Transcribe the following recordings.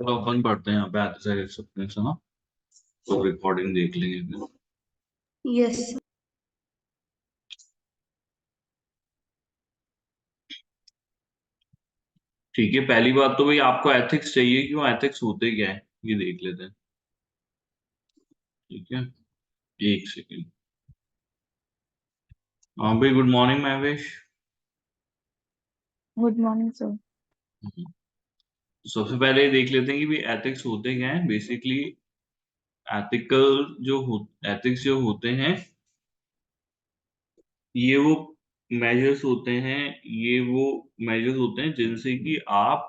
चलो अपन पढ़ते हैं यहाँ पे आते सारे एक्सेप्टेंस है ना। तो रिकॉर्डिंग देख लेंगे फिर। यस। ठीक है, पहली बात तो भाई आपको एथिक्स चाहिए, क्यों एथिक्स होते क्या है ये देख लेते हैं। ठीक है, एक सेकेंड। हाँ भाई, good morning Mahwish. Good morning sir. तो सबसे पहले ये देख लेते हैं कि भाई एथिक्स होते क्या है बेसिकली। एथिकल जो हो एथिक्स जो होते हैं, ये वो मेजर्स होते हैं, ये वो मेजर्स होते हैं जिनसे कि आप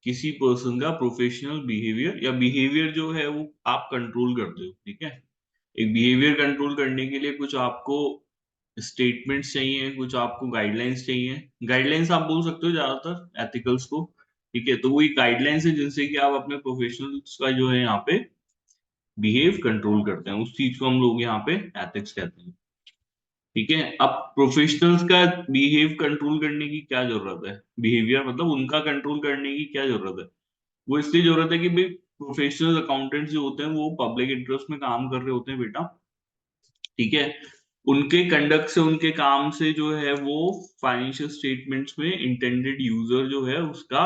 किसी पर्सन का प्रोफेशनल बिहेवियर या बिहेवियर जो है वो आप कंट्रोल करते हो। ठीक है, एक बिहेवियर कंट्रोल करने के लिए कुछ आपको स्टेटमेंट्स चाहिए, कुछ आपको गाइडलाइंस चाहिए। गाइडलाइंस आप बोल सकते हो ज्यादातर एथिकल्स को। ठीक है, तो वही गाइडलाइंस है जिनसे कि आप अपने प्रोफेशनल्स का जो है यहाँ पे बिहेव कंट्रोल करते हैं, उस चीज को हम लोग यहाँ पे एथिक्स कहते हैं। ठीक है, अब प्रोफेशनल्स का बिहेव कंट्रोल करने की क्या जरूरत है, बिहेवियर मतलब उनका कंट्रोल करने की क्या जरूरत है। वो इसलिए जरूरत है कि भाई प्रोफेशनल अकाउंटेंट्स जो होते हैं वो पब्लिक इंटरेस्ट में काम कर रहे होते हैं बेटा। ठीक है, उनके कंडक्ट से, उनके काम से जो है वो फाइनेंशियल स्टेटमेंट्स में इंटेंडेड यूजर जो है उसका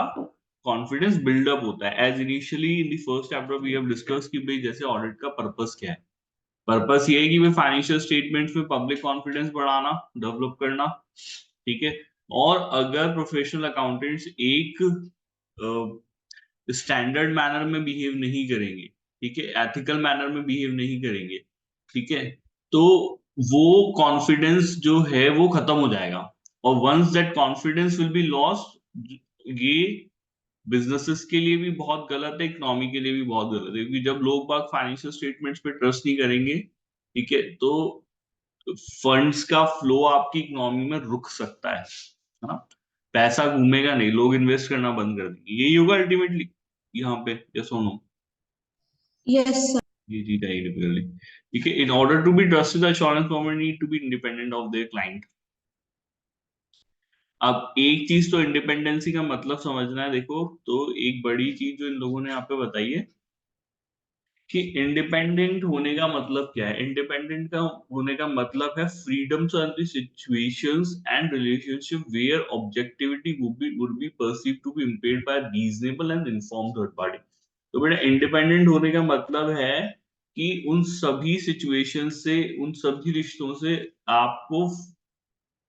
कॉन्फिडेंस बिल्डअप होता है। As initially in the first chapter we have discuss कि भाई जैसे ऑडिट का पर्पस क्या है। पर्पस ये है कि भाई फाइनेंशियल स्टेटमेंट्स में पब्लिक कॉन्फिडेंस बढ़ाना, डेवलप करना। ठीक है, और अगर प्रोफेशनल अकाउंटेंट्स एक स्टैंडर्ड मैनर में बिहेव नहीं करेंगे, ठीक है, एथिकल मैनर में बिहेव नहीं करेंगे, ठीक है, तो वो कॉन्फिडेंस जो है वो खत्म हो जाएगा। और once that confidence will be lost, ये बिजनेसेस के लिए भी बहुत गलत है, इकोनॉमी के लिए भी बहुत गलत है, क्योंकि जब लोग बाग फाइनेंशियल स्टेटमेंट्स पे ट्रस्ट नहीं करेंगे, ठीक है, तो फंड्स का फ्लो आपकी इकोनॉमी में रुक सकता है ना। पैसा घूमेगा नहीं, लोग इन्वेस्ट करना बंद कर देंगे, यही होगा अल्टीमेटली यहाँ पे। या सुनो, यस सर। ये चीज आई डिफिकल्टली। ठीक है, in order to be trusted the insurance firm need to be independent of their client. अब एक चीज तो इंडिपेंडेंसी का मतलब समझना है, देखो तो एक बड़ी चीज जो इन लोगों ने यहाँ पे बताई है कि इंडिपेंडेंट होने का मतलब क्या है। इंडिपेंडेंट का होने का मतलब है freedom to the situations and relationship where objectivity would be perceived to be impaired by reasonable and informed third party. तो बेटा इंडिपेंडेंट होने का मतलब है कि उन सभी सिचुएशन से, उन सभी रिश्तों से आपको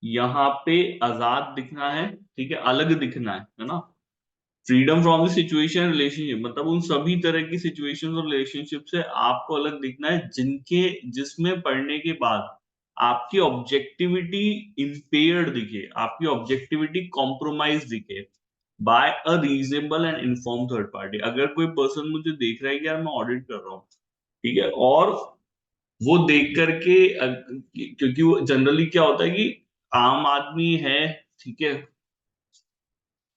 यहाँ पे आजाद दिखना है। ठीक है, अलग दिखना है ना। Freedom from the situation relationship मतलब उन सभी तरह की सिचुएशंस और रिलेशनशिप से आपको अलग दिखना है जिनके जिसमें पढ़ने के बाद आपकी ऑब्जेक्टिविटी इम्पेयर्ड दिखे, आपकी ऑब्जेक्टिविटी कॉम्प्रोमाइज दिखे by a reasonable and inform third party. अगर कोई पर्सन मुझे देख रहा है कि यार मैं ऑडिट कर रहा हूँ, ठीक है, और वो देख करके क्योंकि वो जनरली क्या होता है कि आम आदमी है, ठीक है,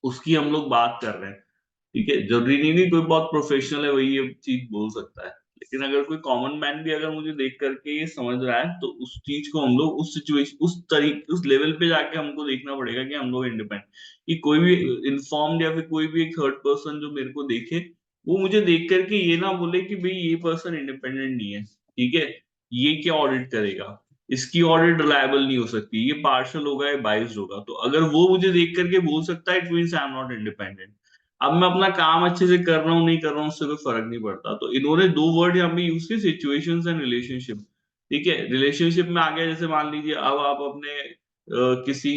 उसकी हम लोग बात कर रहे हैं। ठीक है, जरूरी नहीं नहीं कोई बहुत प्रोफेशनल है वही ये चीज बोल सकता है, लेकिन अगर कोई कॉमन मैन भी अगर मुझे देख करके ये समझ रहा है तो उस चीज को हम लोग उस सिचुएशन, उस तरीके, उस लेवल पे जाके हमको देखना पड़ेगा कि हम लोग इंडिपेंडेंट, कि कोई भी इन्फॉर्म्ड या फिर कोई भी एक थर्ड पर्सन जो मेरे को देखे, वो मुझे देख करके ये ना बोले कि भाई ये पर्सन इंडिपेंडेंट नहीं है। ठीक है, ये क्या ऑडिट करेगा, इसकी ऑडिट रिलायबल नहीं हो सकती, ये पार्शल होगा, ये बाइस्ड होगा। तो अगर वो मुझे देख करके बोल सकता है, it means I am not independent. अब मैं अपना काम अच्छे से कर रहा हूँ नहीं कर रहा हूँ उससे कोई फर्क नहीं पड़ता। तो इन्होंने दो वर्ड यहाँ पे यूज किए, सिचुएशंस एंड रिलेशनशिप। ठीक है, रिलेशनशिप में आ गया, जैसे मान लीजिए अब आप अपने किसी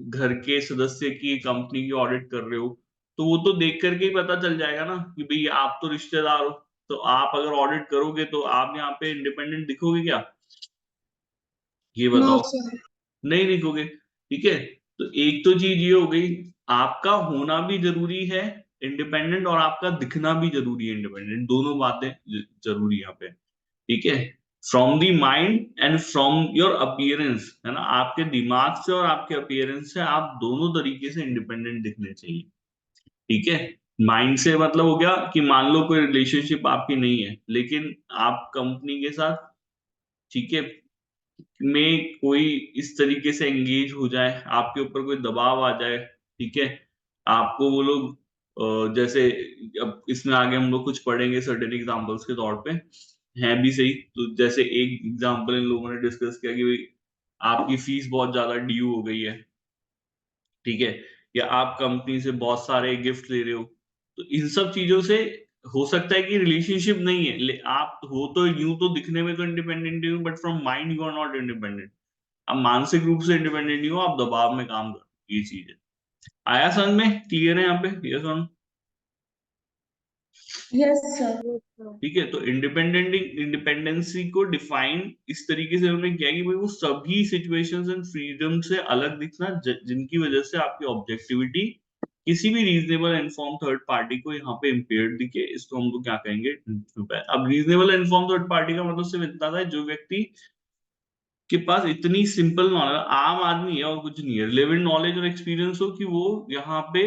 घर के सदस्य की कंपनी की ऑडिट कर रहे हो, तो वो तो देख करके ही पता चल जाएगा ना कि भाई आप तो रिश्तेदार हो। तो आप अगर ऑडिट करोगे तो आप यहाँ पे इंडिपेंडेंट दिखोगे क्या, ये नो बताओ। सर। नहीं लिखोगे। ठीक है, तो एक तो चीज ये हो गई, आपका होना भी जरूरी है इंडिपेंडेंट, और आपका दिखना भी जरूरी है इंडिपेंडेंट, दोनों बातें जरूरी है यहाँ पे। ठीक है, from the mind and from your appearance, है ना, आपके दिमाग से और आपके अपीयरेंस से आप दोनों तरीके से इंडिपेंडेंट दिखने चाहिए। ठीक है, माइंड से मतलब हो गया कि मान लो कोई रिलेशनशिप आपकी नहीं है लेकिन आप कंपनी के साथ, ठीक है, में कोई इस तरीके से एंगेज हो जाए, आपके ऊपर कोई दबाव आ जाए, ठीक है, आपको वो लोग जैसे अब इसमें आगे हम लोग कुछ पढ़ेंगे सर्टेन एग्जांपल्स के तौर पे, हैं भी सही। तो जैसे एक एग्जांपल इन लोगों ने डिस्कस किया कि भाई आपकी फीस बहुत ज्यादा ड्यू हो गई है, ठीक है, या आप कंपनी से बहुत सारे गिफ्ट ले रहे हो। तो इन सब चीजों से हो सकता है कि रिलेशनशिप नहीं है, आप हो तो यूं तो दिखने में तो इंडिपेंडेंट हो, but from mind you are not independent. आप मानसिक रूप से इंडिपेंडेंट नहीं हो, आप दबाव में काम कर, ये चीज है। आया समझ में? क्लियर है यहाँ पे? Yes on? Yes, sir. Yes, sir. ठीक है, तो इंडिपेंडेंसी को डिफाइन इस तरीके से उन्होंने किया कि भाई वो सभी सिचुएशंस एंड फ्रीडम से अलग दिखना, जिनकी वजह से आपकी ऑब्जेक्टिविटी किसी भी रीजनेबल इन्फॉर्म थर्ड पार्टी को यहाँ पे इम्पेयर्ड दिखे, इसको हम लोग क्या कहेंगे? अब रीजनेबल इन्फॉर्म थर्ड पार्टी का मतलब सिर्फ इतना था, जो व्यक्ति के पास इतनी सिंपल नॉलेज, आम आदमी है और कुछ नहीं है, रिलेवेंट नॉलेज और एक्सपीरियंस हो कि वो यहाँ पे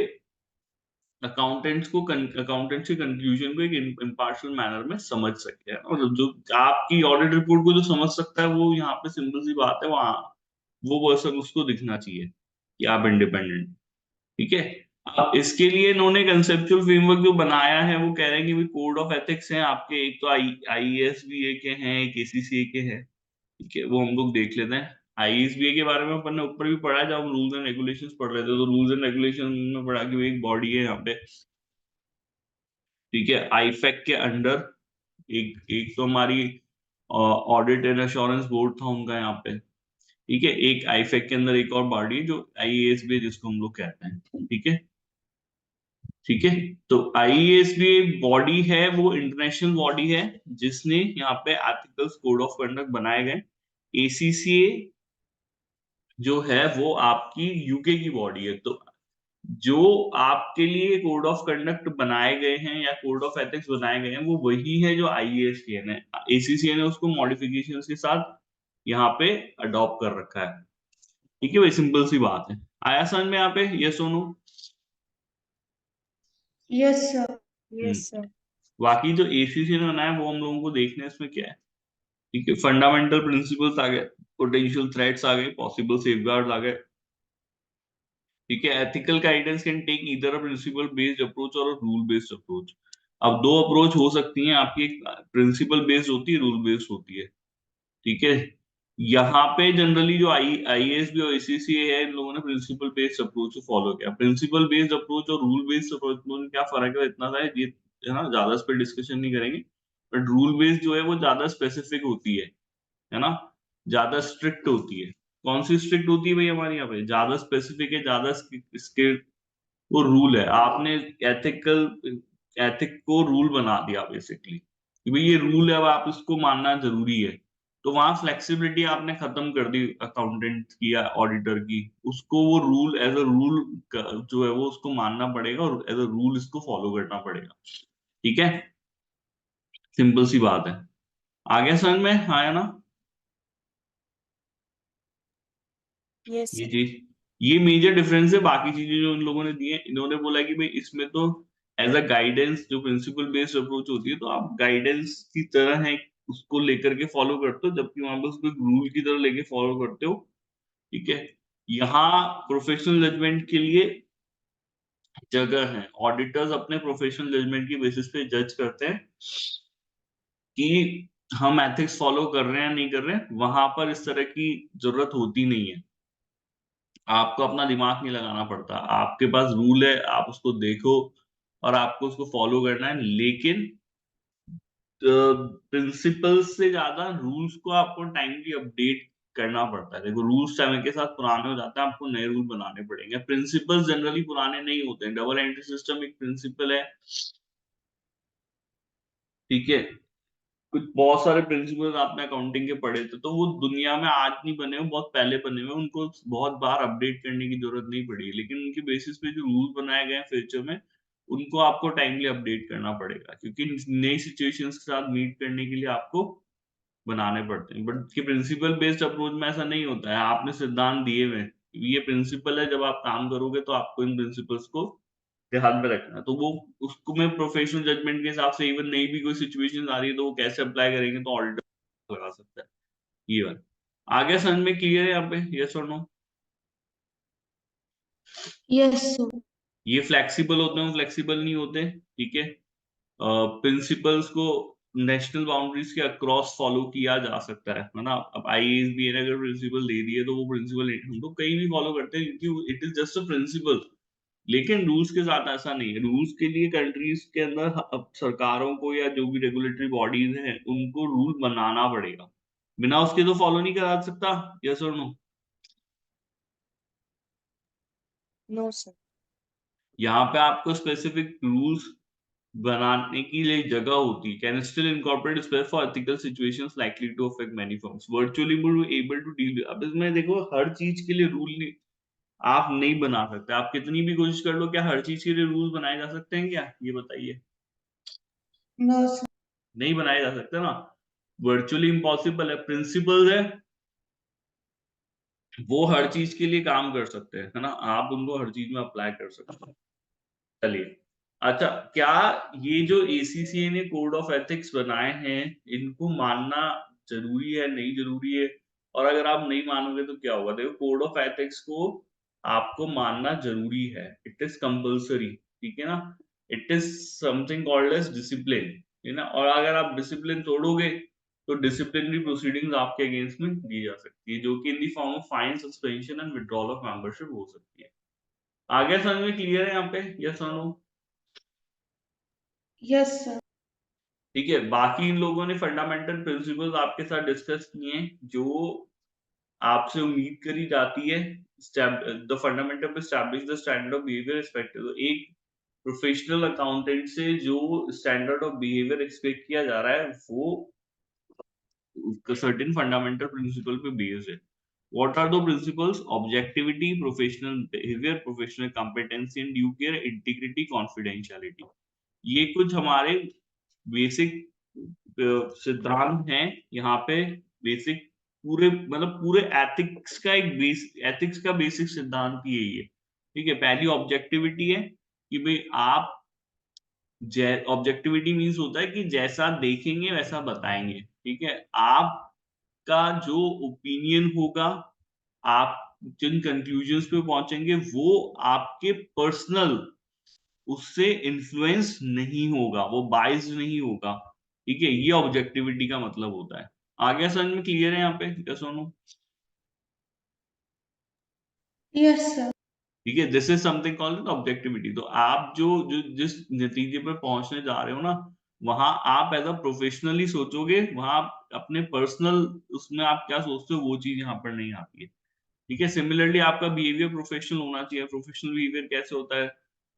अकाउंटेंट्स के कंक्लूजन को एक इम्पार्शियल मैनर में समझ सके, है ना? मतलब जो आपकी ऑडिट रिपोर्ट को जो समझ सकता है, वो यहाँ पे सिंपल सी बात है, वहां वो पर्सन उसको दिखना चाहिए कि आप इंडिपेंडेंट। ठीक है। अब इसके लिए इन्होंने कंसेप्चुअल फ्रेमवर्क जो बनाया है, वो कह रहे हैं कि भाई कोड ऑफ एथिक्स हैं आपके, एक तो आईएएसबीए के हैं, एक एसीसीए के हैं। ठीक है, वो हम लोग देख लेते हैं। आईएसबीए के बारे में अपन ने ऊपर भी पढ़ा है, जब हम रूल्स एंड रेगुलेशंस पढ़ रहे थे, तो रूल्स एंड रेगुलेशन में पढ़ा कि वो एक बॉडी है यहाँ पे। ठीक है, आईफेक के अंडर एक एक तो हमारी ऑडिट एंड एश्योरेंस बोर्ड था उनका यहाँ पे। ठीक है, एक आईफेक के अंदर एक और बॉडी है जो आईएएसबी जिसको हम लोग कहते हैं। ठीक है, ठीक है। तो आईएएसबी एक बॉडी है, वो इंटरनेशनल बॉडी है जिसने यहाँ पे एथिकल कोड ऑफ कंडक्ट बनाए गए। एसीसीए जो है वो आपकी यूके की बॉडी है। तो जो आपके लिए कोड ऑफ कंडक्ट बनाए गए हैं या कोड ऑफ एथिक्स बनाए गए हैं, वो वही है जो आईएएससीए ने, एसीसीए ने उसको मॉडिफिकेशन के साथ यहाँ पे अडॉप्ट कर रखा है। ठीक है भाई, सिंपल सी बात है। आया समझ में यहाँ पे? ये सुनो। Yes, sir. हम्म। Yes, sir. बाकी जो एसीसी ने बनाया वो हम लोगों को देखना है, इसमें क्या है। ठीक है, फंडामेंटल प्रिंसिपल्स आ गए, पोटेंशियल थ्रेट्स आ गए, पॉसिबल सेफगार्ड्स आ गए। ठीक है, ethical guidance can take either a principle based approach और रूल बेस्ड अप्रोच। अब दो अप्रोच हो सकती हैं आपकी, एक प्रिंसिपल बेस्ड होती है, रूल बेस्ड होती है। ठीक है, यहाँ पे जनरली जो आईएएसबी और एसीसीए है, इन लोगों ने प्रिंसिपल बेस्ड अप्रोच फॉलो किया। प्रिंसिपल बेस्ड अप्रोच और रूल बेस्ड अप्रोच में क्या फर्क है, इतना सा है, ये है ना, ज्यादा इस पर डिस्कशन नहीं करेंगे। बट रूल बेस्ड जो है वो ज्यादा स्पेसिफिक होती है ना, ज्यादा स्ट्रिक्ट होती है। कौन सी स्ट्रिक्ट होती है भाई? हमारे यहाँ पे ज्यादा स्पेसिफिक है, ज्यादा इसके वो रूल है। आपने एथिक को रूल बना दिया बेसिकली कि भाई ये रूल है, अब आप इसको मानना जरूरी है। तो वहां फ्लेक्सिबिलिटी आपने खत्म कर दी अकाउंटेंट की या ऑडिटर की, उसको वो रूल एज अ रूल जो है वो उसको मानना पड़ेगा और एज अ रूल इसको फॉलो करना पड़ेगा। ठीक है, सिंपल सी बात है। आगे समझ में आया ना? Yes, ये sir. चीज, ये मेजर डिफरेंस है। बाकी चीजें जो इन लोगों ने दी है, इन्होंने बोला कि भाई इसमें तो एज अ गाइडेंस जो प्रिंसिपल बेस्ड अप्रोच होती है, तो आप गाइडेंस की तरह है उसको लेकर के फॉलो करते हो, जबकि वहां पर उसको एक रूल की तरह लेके फॉलो करते हो। ठीक है, यहाँ प्रोफेशनल जजमेंट के लिए जगह है। ऑडिटर्स अपने प्रोफेशनल जजमेंट की बेसिस पे जज करते हैं कि हम एथिक्स फॉलो कर रहे हैं या नहीं कर रहे हैं। वहां पर इस तरह की जरूरत होती नहीं है, आपको अपना दिमाग नहीं लगाना पड़ता, आपके पास रूल है, आप उसको देखो और आपको उसको फॉलो करना है। लेकिन प्रिंसिपल से ज्यादा रूल्स को आपको टाइमली अपडेट करना पड़ता है। देखो, रूल्स समय के साथ पुराने हो जाते हैं, आपको नए रूल बनाने पड़ेंगे। प्रिंसिपल्स जनरली पुराने नहीं होते हैं। डबल एंट्री सिस्टम एक प्रिंसिपल है। ठीक है, कुछ बहुत सारे प्रिंसिपल्स आपने अकाउंटिंग के पढ़े थे, तो वो दुनिया में आज नहीं बने हुए, बहुत पहले बने हुए, उनको बहुत बार अपडेट करने की जरूरत नहीं पड़ी है। लेकिन उनके बेसिस पे जो रूल बनाए गए हैं फ्यूचर में, उनको आपको टाइमली अपडेट करना पड़ेगा, क्योंकि नई सिचुएशंस के साथ मीट करने के लिए आपको बनाने पड़ते हैं। बट कि प्रिंसिपल बेस्ड अप्रोच में ऐसा नहीं होता है। आपने सिद्धांत दिए हुए हैं, ये प्रिंसिपल है, जब आप काम करोगे तो आपको इन प्रिंसिपल्स को ध्यान में रखना है। तो वो उसको मैं प्रोफेशनल जजमेंट के हिसाब से, इवन नई भी कोई सिचुएशन आ रही है तो वो कैसे अप्लाई करेंगे, तो ऑडिटर लगा सकता है। ये बात आगे समझ में क्लियर है यहाँ पे? यस और नो? Yes, sir. ये फ्लेक्सिबल होते हैं, फ्लेक्सिबल नहीं होते, ठीक है। प्रिंसिपल्स को नेशनल बाउंड्रीज के अक्रॉस फॉलो किया जा सकता है ना। अब आईएएस ने अगर प्रिंसिपल दे दिए तो वो प्रिंसिपल हम तो कहीं भी फॉलो करते हैं क्योंकि it is just a principle. लेकिन रूल्स के साथ ऐसा नहीं है, रूल्स के लिए कंट्रीज के अंदर अब सरकारों को या जो भी रेगुलेटरी बॉडीज हैं उनको रूल बनाना पड़ेगा, बिना उसके तो फॉलो नहीं करा सकता। यस और नो? No sir. यहाँ पे आपको स्पेसिफिक रूल्स बनाने के लिए जगह होती है। Can still incorporate space for ethical situations likely to affect many firms virtually able to deal. अब इसमें देखो हर चीज के लिए रूल नहीं, आप नहीं बना सकते, आप कितनी भी कोशिश कर लो, क्या हर चीज के लिए रूल बनाए जा सकते हैं क्या, ये बताइए। No sir. नहीं बनाए जा सकते ना, वर्चुअली इम्पॉसिबल है। प्रिंसिपल्स है वो हर चीज के लिए काम कर सकते हैं, है ना, आप उनको हर चीज में अप्लाई कर सकते हैं। चलिए, अच्छा, क्या ये जो एसीसीए ने कोड ऑफ एथिक्स बनाए हैं इनको मानना जरूरी है, नहीं जरूरी है? और अगर आप नहीं मानोगे तो क्या होगा? देखो, कोड ऑफ एथिक्स को आपको मानना जरूरी है, इट इज कंपल्सरी, ठीक है ना। It is something called as discipline, है ना। और अगर आप डिसिप्लिन तोड़ोगे तो डिसिप्लिनरी प्रोसीडिंग्स आपके अगेंस्ट में दी जा सकती है, जो कि in the form of fine, suspension and withdrawal of membership हो सकती है। आगे समझ में क्लियर है यहाँ पे? यस और नो? Yes sir. ठीक है, बाकी इन लोगों ने फंडामेंटल प्रिंसिपल्स आपके साथ डिस्कस किए हैं जो आपसे उम्मीद करी जाती है। The fundamental establish the standard of behaviour expected. तो एक प्रोफेशनल अकाउंटेंट से जो स्टैंडर्ड ऑफ बिहेवियर एक्सपेक्ट किया जा रहा है वो सर्टेन फंडामेंटल प्रिंसिपल पे बेस्ड है। What are the principles? Objectivity, professional behavior, professional competency and due care, integrity, confidentiality। ये कुछ हमारे बेसिक सिद्धांत हैं यहाँ पे। बेसिक पूरे मतलब पूरे एथिक्स का एक एथिक्स का बेसिक सिद्धांत ही यही है, ठीक है। पहली ऑब्जेक्टिविटी है कि भाई आप ऑब्जेक्टिविटी मीन्स होता है कि जैसा देखेंगे वैसा बताएंगे, ठीक है। आपका जो ओपिनियन होगा, आप जिन कंक्लूजन्स पे पहुंचेंगे वो आपके पर्सनल उससे इन्फ्लुएंस नहीं होगा, वो बाइस्ड नहीं होगा, ठीक है। ये ऑब्जेक्टिविटी का मतलब होता है। आगे समझ में क्लियर है यहाँ पे? क्या सुनो? Yes sir. ठीक है, this is something called objectivity. तो आप जो जो जिस नतीजे पर पहुंचने जा रहे हो ना, वहां आप एज अ प्रोफेशनली सोचोगे, वहां आप अपने पर्सनल उसमें आप क्या सोचते हो वो चीज यहाँ पर नहीं आती है, ठीक है। सिमिलरली आपका बिहेवियर प्रोफेशनल होना चाहिए। प्रोफेशनल बिहेवियर कैसे होता है?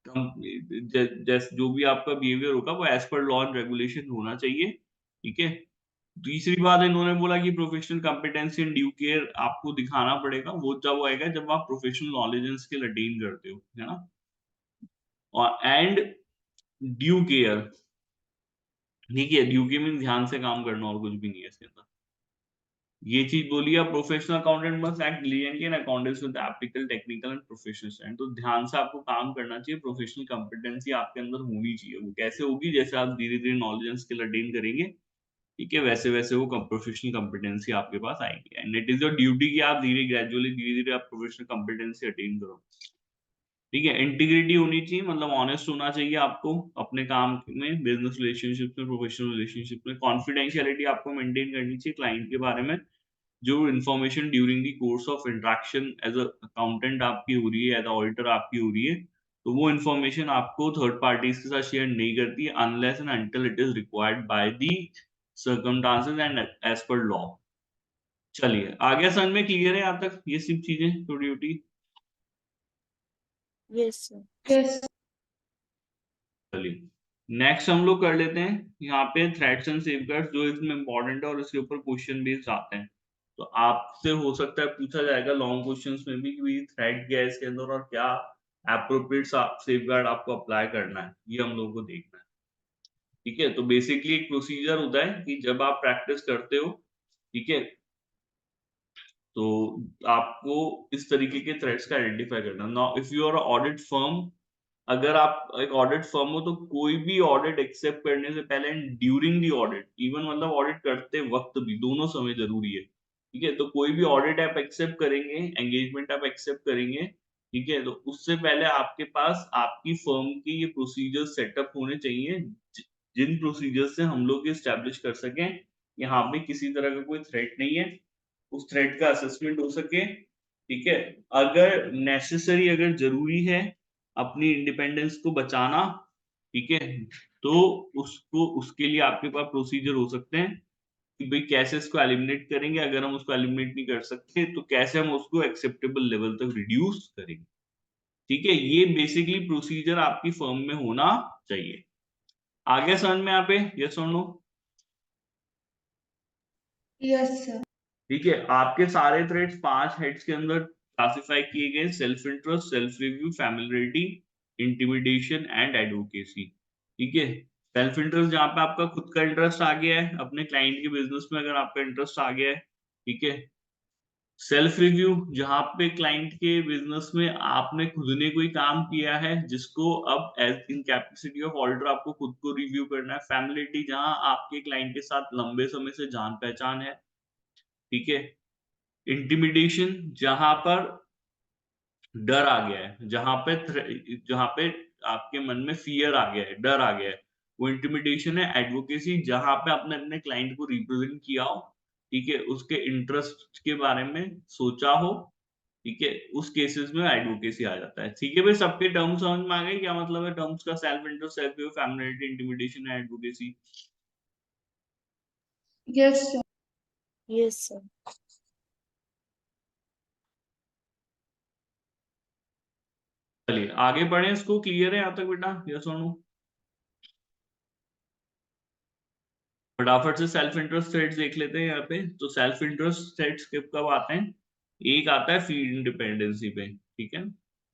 जैसे जो भी आपका बिहेवियर होगा वो as per law and regulation होना चाहिए, ठीक है। तीसरी बात इन्होंने बोला कि professional competency and due care आपको दिखाना पड़ेगा, वो जब आएगा जब आप professional knowledge and skill attain करते हो, है ना। और एंड ड्यू केयर, ठीक है, ड्यू केयर मीन ध्यान से काम करना, और कुछ भी नहीं है इसके अंदर। ये चीज बोली है, professional accountant must act diligently in accordance with applicable technical and professional standard. तो ध्यान से आपको काम करना चाहिए, प्रोफेशनल कॉम्पिटेंसी आपके अंदर होनी चाहिए। वो कैसे होगी? जैसे आप धीरे धीरे नॉलेज एंड स्किल अटेन करेंगे, ठीक है, वैसे वैसे वो प्रोफेशनल कॉम्पिटेंसी आपके पास आएगी। And it is your duty कि आप ग्रेजुअली धीरे धीरे आप प्रोफेशनल कॉम्पिटेंसी अटेन करो, ठीक है। इंटीग्रिटी होनी चाहिए, मतलब ऑनेस्ट होना चाहिए आपको अपने काम में, बिजनेस रिलेशनशिप में, प्रोफेशनल रिलेशनशिप में। कॉन्फिडेंशियलिटी आपको मेंटेन करनी चाहिए क्लाइंट के बारे में। जो information during the course of interaction as a accountant आपकी हो रही है, एज अ ऑडिटर आपकी हो रही है, तो वो इन्फॉर्मेशन आपको थर्ड पार्टीज के साथ शेयर नहीं करती है unless and until it is required by the circumstances and as per law. चलिए, आगे समझ में क्लियर है यहाँ तक ये सब चीजें तो ड्यूटी? Yes sir. यस। चलिए, नेक्स्ट हम लोग कर लेते हैं यहाँ पे थ्रेट्स एंड सेफगार्ड्स, जो इसमें इंपॉर्टेंट है और इसके ऊपर क्वेश्चन बेस्ड आते हैं। तो आपसे हो सकता है पूछा जाएगा लॉन्ग क्वेश्चंस में भी कि थ्रेट क्या है इसके अंदर और क्या एप्रोप्रिएट सेफगार्ड आपको अप्लाई करना है, ये हम लोग को देखना है, ठीक है। तो बेसिकली एक प्रोसीजर होता है कि जब आप प्रैक्टिस करते हो, ठीक है, तो आपको इस तरीके के थ्रेट्स का आइडेंटिफाई करना। Now if you are audit firm, अगर आप एक ऑडिट फर्म हो तो कोई भी ऑडिट एक्सेप्ट करने से पहले and during the audit, even मतलब ऑडिट करते वक्त भी, दोनों समय जरूरी है, ठीक है। तो कोई भी ऑडिट आप एक्सेप्ट करेंगे, एंगेजमेंट आप एक्सेप्ट करेंगे, ठीक है, तो उससे पहले आपके पास आपकी फर्म के ये प्रोसीजर सेटअप होने चाहिए, जिन प्रोसीजर से हम लोग ये स्टैब्लिश कर सकें यहाँ पे किसी तरह का कोई थ्रेट नहीं है, उस थ्रेट का असेसमेंट हो सके। ठीक है, अगर नेसेसरी, अगर जरूरी है अपनी इंडिपेंडेंस को बचाना, ठीक है, तो उसको, उसके लिए आपके पास प्रोसीजर हो सकते हैं कि भाई कैसे इसको एलिमिनेट करेंगे, अगर हम उसको एलिमिनेट नहीं कर सकते तो कैसे हम उसको एक्सेप्टेबल लेवल तक रिड्यूस करेंगे। ठीक है, ये बेसिकली प्रोसीजर आपकी फर्म में होना चाहिए। आगे समझ में यहाँ पे, यस और नो? Yes, sir. ठीक है, आपके सारे थ्रेड्स 5 हेड्स के अंदर क्लासिफाई किए गए: self interest, self review, familiarity, intimidation and advocacy. ठीक है, सेल्फ इंटरेस्ट जहां पे आपका खुद का इंटरेस्ट आ गया है, अपने क्लाइंट के बिजनेस में अगर आपका इंटरेस्ट आ गया है। ठीक है, सेल्फ रिव्यू जहां पे क्लाइंट के बिजनेस में आपने खुद ने कोई काम किया है जिसको अब as in capacity of auditor आपको खुद को रिव्यू करना है। फैमिलिटी जहां आपके क्लाइंट के साथ लंबे समय से जान पहचान है। ठीक है, इंटिमिडेशन जहां पर डर आ गया है, जहां पे आपके मन में फियर आ गया है, डर आ गया है, वो इंटिमिडेशन है। एडवोकेसी जहां पे आपने अपने क्लाइंट को रिप्रेजेंट किया हो, ठीक है, उसके इंटरेस्ट के बारे में सोचा हो, ठीक है, उस केसेस में एडवोकेसी आ जाता है। ठीक है भाई, सबके टर्म्स समझ में आ गए क्या मतलब है टर्म्स का? Self interest, self view, familiarity, intimidation, advocacy. Yes, sir. Yes, sir. चलिए आगे बढ़े, इसको क्लियर है यहाँ तक बेटा, यस और नो? फटाफट से सेल्फ इंटरेस्ट थ्रेड्स देख लेते हैं यहाँ पे। तो सेल्फ इंटरेस्ट थ्रेड्स कब कब आते हैं? एक आता है फीड इंडिपेंडेंसी पे। ठीक है,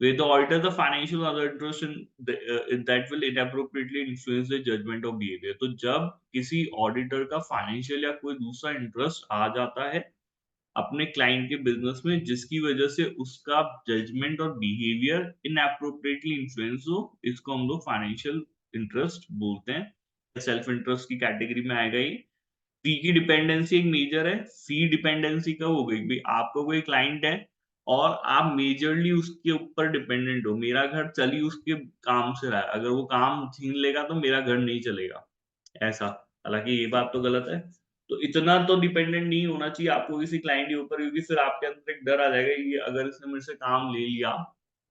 where the auditor the financial or other interest in that will inappropriately influence the judgment of behavior। तो जब किसी ऑडिटर का फाइनेंशियल या कोई दूसरा इंटरेस्ट आ जाता है अपने क्लाइंट के बिजनेस में, जिसकी वजह से उसका जजमेंट और बिहेवियर इनएप्रोप्रिएटली इन्फ्लुएंस हो, इसको हम लोग फाइनेंशियल इंटरेस्ट बोलते हैं। सेल्फ इंटरेस्ट की कैटेगरी में आएगा ये। फी की डिपेंडेंसी एक मेजर है। फी डिपेंडेंसी कब हो गई भाई? आपका कोई क्लाइंट है और आप मेजरली उसके ऊपर डिपेंडेंट हो, मेरा घर चल ही उसके काम से रहा है, अगर वो काम छीन लेगा तो मेरा घर नहीं चलेगा, ऐसा। हालांकि ये बात तो गलत है। तो इतना तो डिपेंडेंट नहीं होना चाहिए आपको किसी क्लाइंट के ऊपर, क्योंकि फिर आपके अंदर एक डर आ जाएगा कि अगर इसने मेरे से काम ले लिया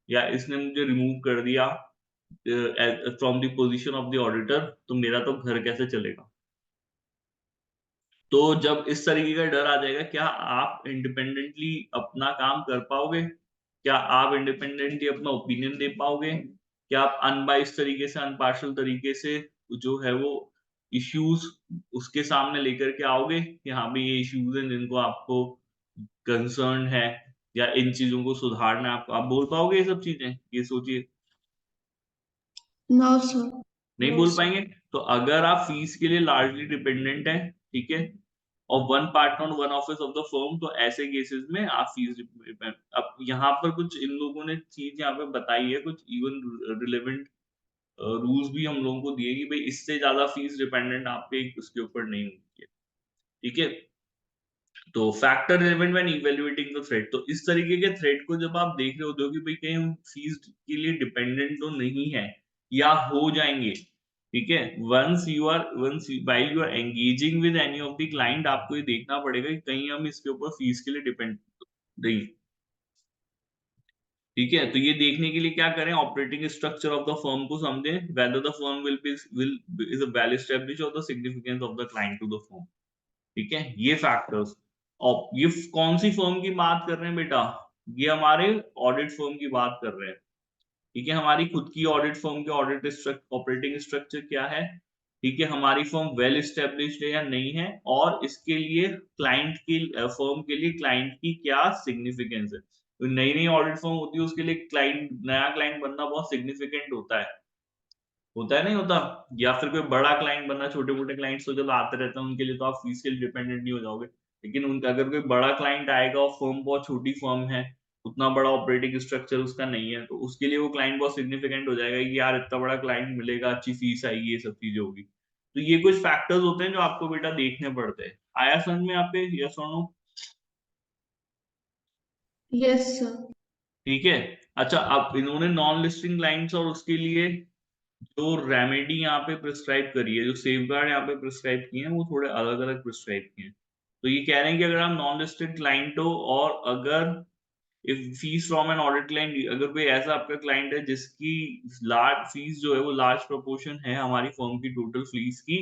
या इसने मुझे रिमूव कर दिया from the position of the auditor, तो मेरा तो घर कैसे चलेगा। तो जब इस तरीके का डर आ जाएगा, क्या आप इंडिपेंडेंटली अपना काम कर पाओगे? क्या आप इंडिपेंडेंटली अपना ओपिनियन दे पाओगे? क्या आप अनबाइस्ड तरीके से, अनपार्शल तरीके से जो है वो इश्यूज उसके सामने लेकर के आओगे कि हाँ भाई ये इश्यूज हैं जिनको आपको कंसर्न है, या इन चीजों को सुधारना है आपको? आप बोल पाओगे ये सब चीजें? ये सोचिए। No, sir. नहीं No, बोल sir. पाएंगे। तो अगर आप फीस के लिए लार्जली डिपेंडेंट है, ठीक है, और one partner on one office of the firm, तो ऐसे केसेस में आप फीस अब यहाँ पर कुछ इन लोगों ने चीज यहाँ पे बताई है, कुछ इवन रिलेवेंट रूल्स भी हम लोगों को दिए कि भाई इससे ज्यादा फीस डिपेंडेंट आपके उसके ऊपर नहीं होती है। ठीक है, तो factor relevant when evaluating the threat. तो इस तरीके के थ्रेट को जब आप देख रहे होते हो कि भाई कहीं हम फीस के लिए डिपेंडेंट तो नहीं है या हो जाएंगे, ठीक है, once while you are engaging with any of the client, आपको ये देखना पड़ेगा कि कहीं हम इसके ऊपर फीस के लिए डिपेंड नहीं। ठीक है, तो ये देखने के लिए क्या करें, operating structure of the firm को समझें, whether the firm will is a well established और the significance of the client to the firm. ठीक है, ये फैक्टर्स। और ये कौन सी फर्म की बात कर रहे हैं बेटा? ये हमारे ऑडिट फर्म की बात कर रहे हैं। ठीक है, हमारी खुद की ऑडिट फर्म के ऑडिट ऑपरेटिंग स्ट्रक्चर क्या है, ठीक है, हमारी फर्म वेल एस्टेब्लिश्ड है या नहीं है, और इसके लिए क्लाइंट की फर्म के लिए क्लाइंट की क्या सिग्निफिकेंस है। तो नई नई ऑडिट फर्म होती है उसके लिए क्लाइंट, नया क्लाइंट बनना बहुत सिग्निफिकेंट होता है नहीं होता? या फिर कोई बड़ा क्लाइंट बनना, छोटे मोटे क्लाइंट्स तो चलो आते रहते हैं उनके लिए तो आप फीस के लिए डिपेंडेंट नहीं हो जाओगे, लेकिन उनका अगर कोई बड़ा क्लाइंट आएगा और फर्म बहुत छोटी फर्म है, उतना बड़ा ऑपरेटिंग स्ट्रक्चर उसका नहीं है, तो उसके लिए वो क्लाइंट बहुत सिग्निफिकेंट हो जाएगा कि यार इतना बड़ा क्लाइंट मिलेगा, अच्छी फीस आएगी, ये सब चीजें होगी। तो ये कुछ फैक्टर्स होते हैं जो आपको बेटा देखने पड़ते हैं। आया समझ में आप पे, यस और नो? Yes, sir. ठीक है, अच्छा, अब इन्होंने नॉन लिस्टिंग क्लाइंट्स और उसके लिए जो रेमेडी यहाँ पे प्रिस्क्राइब करी है, जो सेफ गार्ड यहाँ पे प्रिस्क्राइब किए हैं, वो थोड़े अलग अलग प्रिस्क्राइब किए हैं। तो ये कह रहे हैं कि अगर आप नॉन लिस्टेड क्लाइंट हो और अगर if fees from N audit client, अगर कोई ऐसा आपका क्लाइंट है जिसकी लार्ज फीस जो है वो लार्ज प्रोपोर्शन है हमारी फर्म की टोटल फीस की,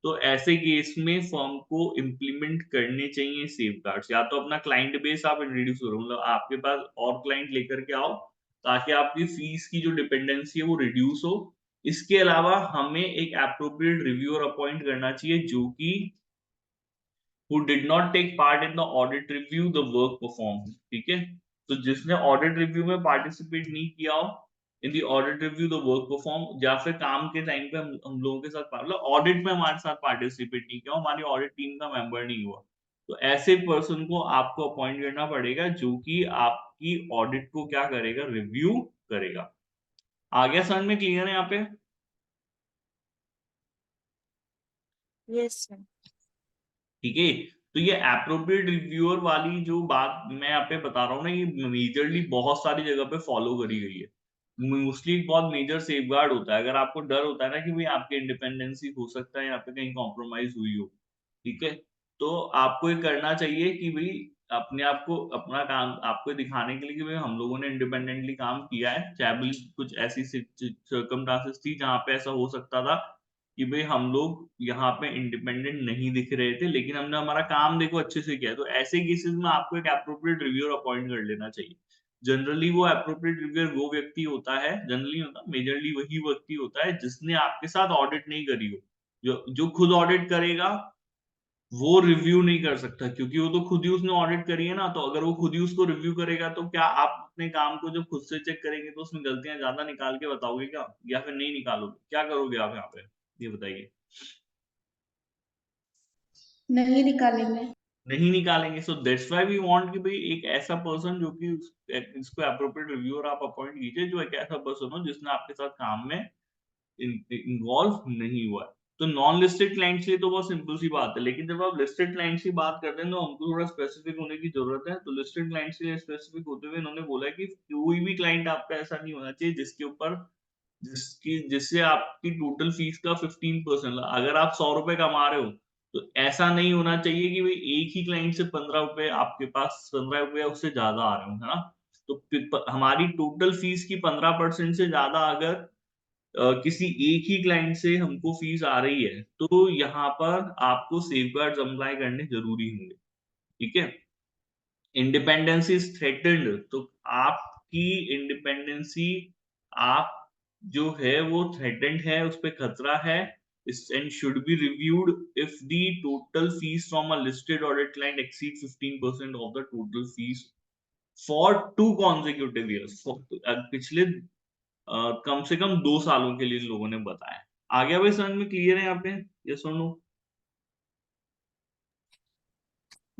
तो ऐसे केस में फर्म को इम्प्लीमेंट करने चाहिए सेफ गार्ड्स। या तो अपना क्लाइंट बेस आप इंट्रोड्यूस करो, मतलब आपके पास और क्लाइंट लेकर के आओ ताकि आपकी फीस की जो डिपेंडेंसी है वो रिड्यूस हो। इसके अलावा हमें एक एप्रोप्रिएट रिव्यूअर अपॉइंट करना चाहिए जो कि who did not take part in the audit review the work performed। ठीक है, तो जिसने ऑडिट रिव्यू में पार्टिसिपेट नहीं किया हो in the audit review the work perform, या फिर काम के टाइम पे हम लोगों के साथ मतलब ऑडिट में हमारे साथ पार्टिसिपेट नहीं किया हो, हमारी ऑडिट टीम का मेंबर नहीं हुआ, तो ऐसे पर्सन को आपको अपॉइंट करना पड़ेगा जो कि आपकी ऑडिट को क्या करेगा, रिव्यू करेगा। आ गया समझ में, क्लियर है यहाँ पे? Yes sir. ठीक है, तो ये एप्रोप्रिएट रिव्यूअर वाली जो बात मैं यहाँ पे बता रहा हूँ ना, ये मेजरली बहुत सारी जगह पे फॉलो करी गई है। मोस्टली बहुत मेजर सेफगार्ड होता है, अगर आपको डर होता है ना कि भाई आपकी इंडिपेंडेंसी हो सकता है यहाँ पे कहीं कॉम्प्रोमाइज हुई हो, ठीक है, तो आपको ये करना चाहिए कि भाई अपने आप को अपना काम आपको दिखाने के लिए कि भाई हम लोगों ने इंडिपेंडेंटली काम किया है, चाहे भी कुछ ऐसी सर्कमस्टांसेस थी जहाँ पे ऐसा हो सकता था कि भाई हम लोग यहाँ पे इंडिपेंडेंट नहीं दिख रहे थे, लेकिन हमने हमारा काम देखो अच्छे से किया है, तो ऐसे केसेस में आपको एक अप्रोप्रिएट रिव्यूअर अपॉइंट कर लेना चाहिए। जनरली वो अप्रोप्रिएट रिव्यूअर वो व्यक्ति होता है, जनरली होता मेजरली वही व्यक्ति होता है जिसने आपके साथ ऑडिट नहीं करी हो। जो जो खुद ऑडिट करेगा वो रिव्यू नहीं कर सकता, क्योंकि वो तो खुद ही उसने ऑडिट करी है ना, तो अगर वो खुद ही उसको रिव्यू करेगा तो क्या आप अपने काम को जब खुद से चेक करेंगे तो उसमें गलतियां ज्यादा निकाल के बताओगे क्या, या फिर नहीं निकालोगे, क्या करोगे आप यहाँ पे, ये बताइए। नहीं निकालेंगे। नहीं निकालेंगे, so that's why we want कि भाई एक ऐसा पर्सन जो कि इसको अप्रोप्रिएट रिव्यूअर आप अपॉइंट कीजिए, जो एक ऐसा पर्सन हो जिसने आपके साथ काम में इन्वॉल्व नहीं हुआ है। तो नॉन लिस्टेड क्लाइंट्स के लिए तो बहुत सिंपल सी बात है, लेकिन जब आप लिस्टेड क्लाइंट्स की बात करते हैं तो हमको थोड़ा स्पेसिफिक होने की जरूरत है। तो लिस्टेड क्लाइंट्स के लिए स्पेसिफिक होते हुए इन्होंने बोला है कि कोई भी क्लाइंट आपका ऐसा नहीं होना चाहिए जिसके ऊपर जिससे आपकी टोटल फीस का 15%, अगर आप 100 रुपए कमा रहे हो तो ऐसा नहीं होना चाहिए कि भाई एक ही क्लाइंट से 15 रुपए आपके पास 15 रुपए उससे ज्यादा आ रहे हो, है ना। तो हमारी टोटल फीस की 15% से ज्यादा अगर किसी एक ही क्लाइंट से हमको फीस आ रही है तो यहाँ पर आपको सेफगार्ड्स अप्लाई करने जरूरी होंगे। ठीक है, इंडिपेंडेंसी इज थ्रेटन्ड, तो आपकी इंडिपेंडेंसी आप जो है वो थ्रेटन्ड है, उस पे खतरा है, and should be reviewed if the total fees from a listed audit client exceed 15% of the total fees for 2 consecutive years। पिछले कम से कम 2 सालों के लिए इन लोगों ने बताया। आ गया भाई समझ में, क्लियर है यहाँ पे, यस और नो?